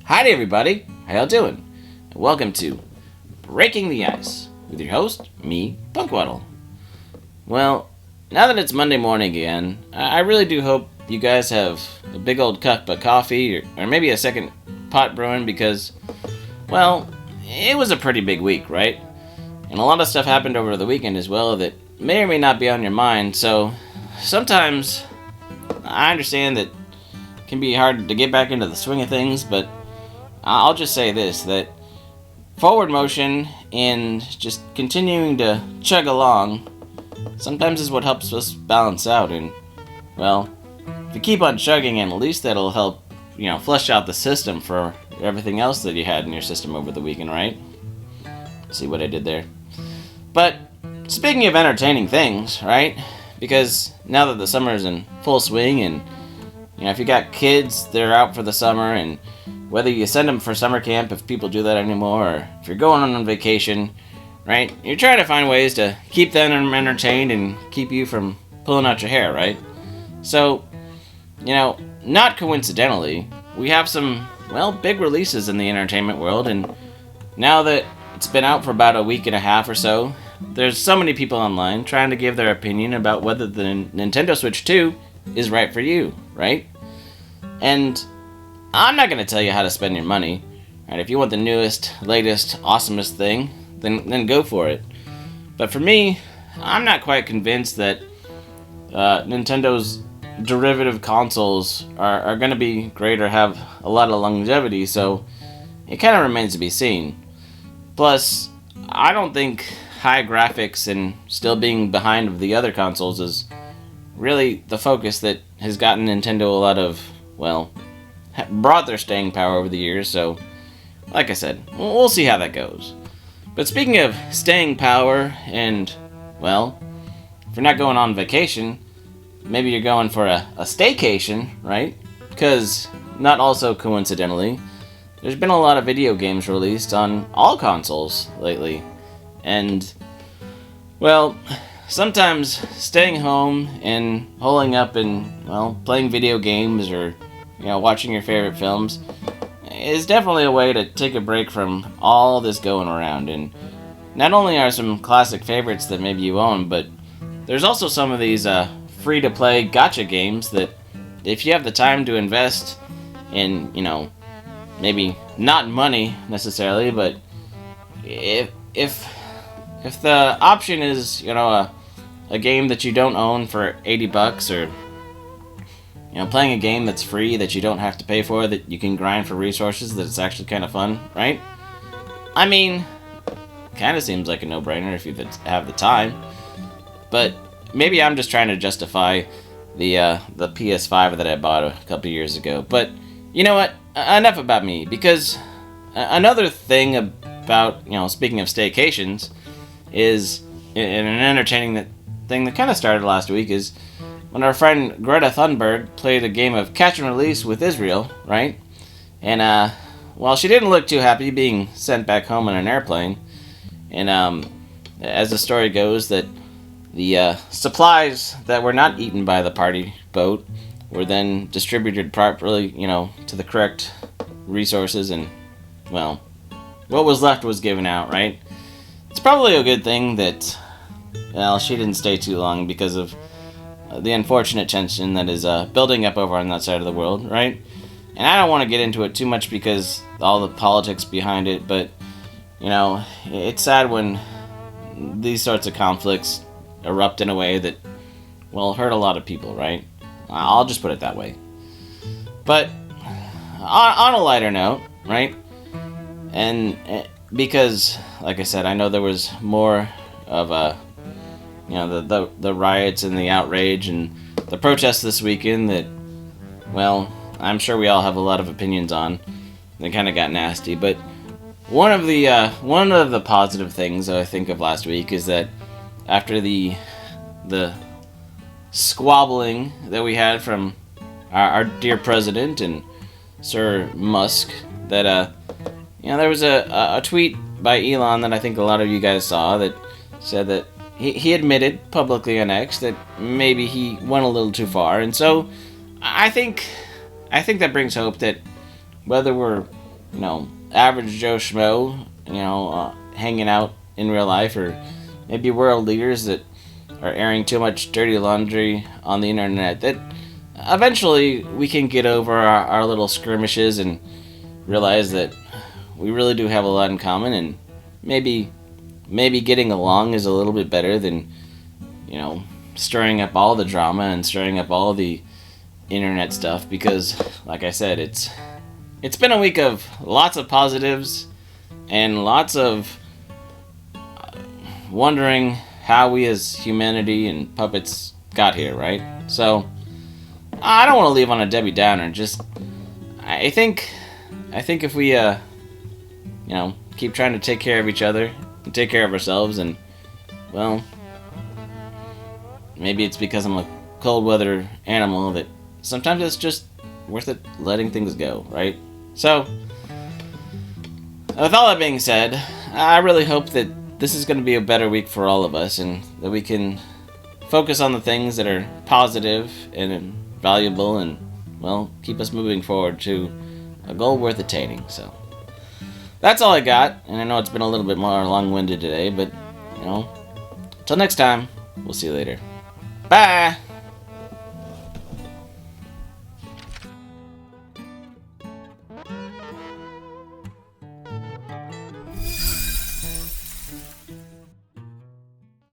Howdy Everybody, how y'all doing? And welcome to Breaking the Ice with your host, me, Punkwaddle. Well, now that it's Monday morning again, I really do hope you guys have a big old cup of coffee or maybe a second pot brewing because, well, it was a pretty big week, right? And a lot of stuff happened over the weekend as well that may or may not be on your mind, so sometimes I understand that it can be hard to get back into the swing of things, but I'll just say this, that forward motion and just continuing to chug along sometimes is what helps us balance out. And, well, if you keep on chugging, at least that'll help, flush out the system for everything else that you had in your system over the weekend, right? See what I did there? But, speaking of entertaining things, right? Because now that the summer's in full swing and, if you got kids, they're out for the summer, and whether you send them for summer camp, if people do that anymore, or if you're going on vacation, right? You're trying to find ways to keep them entertained and keep you from pulling out your hair, right? So, not coincidentally, we have some, big releases in the entertainment world, and now that it's been out for about a week and a half or so, there's so many people online trying to give their opinion about whether the Nintendo Switch 2 is right for you, right? And I'm not going to tell you how to spend your money. Right? If you want the newest, latest, awesomest thing, then go for it. But for me, I'm not quite convinced that Nintendo's derivative consoles are going to be great or have a lot of longevity, so it kind of remains to be seen. Plus, I don't think high graphics and still being behind of the other consoles is really the focus that has gotten Nintendo a lot of, brought their staying power over the years, so, like I said, we'll see how that goes. But speaking of staying power and, if you're not going on vacation, maybe you're going for a staycation, right? Because, not also coincidentally, there's been a lot of video games released on all consoles lately. And, sometimes staying home and holing up and, playing video games or watching your favorite films is definitely a way to take a break from all this going around. And not only are some classic favorites that maybe you own, but there's also some of these free-to-play gacha games that if you have the time to invest in, maybe not money necessarily, but if the option is, a game that you don't own for $80 or playing a game that's free that you don't have to pay for, that you can grind for resources, that it's actually kind of fun, right? I mean, kind of seems like a no-brainer if you have the time. But maybe I'm just trying to justify the PS5 that I bought a couple years ago. But you know what? Enough about me, because another thing about, speaking of staycations, is an entertaining thing that kind of started last week is when our friend Greta Thunberg played a game of catch and release with Israel, right? And, she didn't look too happy being sent back home on an airplane. And, as the story goes, that the supplies that were not eaten by the party boat were then distributed properly, to the correct resources, and, what was left was given out, right? It's probably a good thing that, she didn't stay too long because of the unfortunate tension that is building up over on that side of the world, right? And I don't want to get into it too much because all the politics behind it, but, it's sad when these sorts of conflicts erupt in a way that, hurt a lot of people, right? I'll just put it that way. But, on a lighter note, right? And because, like I said, I know there was more of the riots and the outrage and the protests this weekend that, I'm sure we all have a lot of opinions on. They kind of got nasty, but one of the positive things that I think of last week is that after the squabbling that we had from our dear president and Sir Musk, that there was a tweet by Elon that I think a lot of you guys saw that said that he admitted publicly on X that maybe he went a little too far, and so I think that brings hope that whether we're average Joe Schmo, hanging out in real life, or maybe world leaders that are airing too much dirty laundry on the internet, that eventually we can get over our little skirmishes and realize that we really do have a lot in common, and maybe getting along is a little bit better than, stirring up all the drama and stirring up all the internet stuff, because, like I said, it's been a week of lots of positives and lots of wondering how we as humanity and puppets got here, right? So, I don't want to leave on a Debbie Downer. Just, I think if we, keep trying to take care of each other and take care of ourselves, and, well, maybe it's because I'm a cold weather animal that sometimes it's just worth it letting things go, right? So, with all that being said, I really hope that this is going to be a better week for all of us, and that we can focus on the things that are positive and valuable, and, well, keep us moving forward to a goal worth attaining. So, that's all I got, and I know it's been a little bit more long-winded today, but, till next time, we'll see you later. Bye!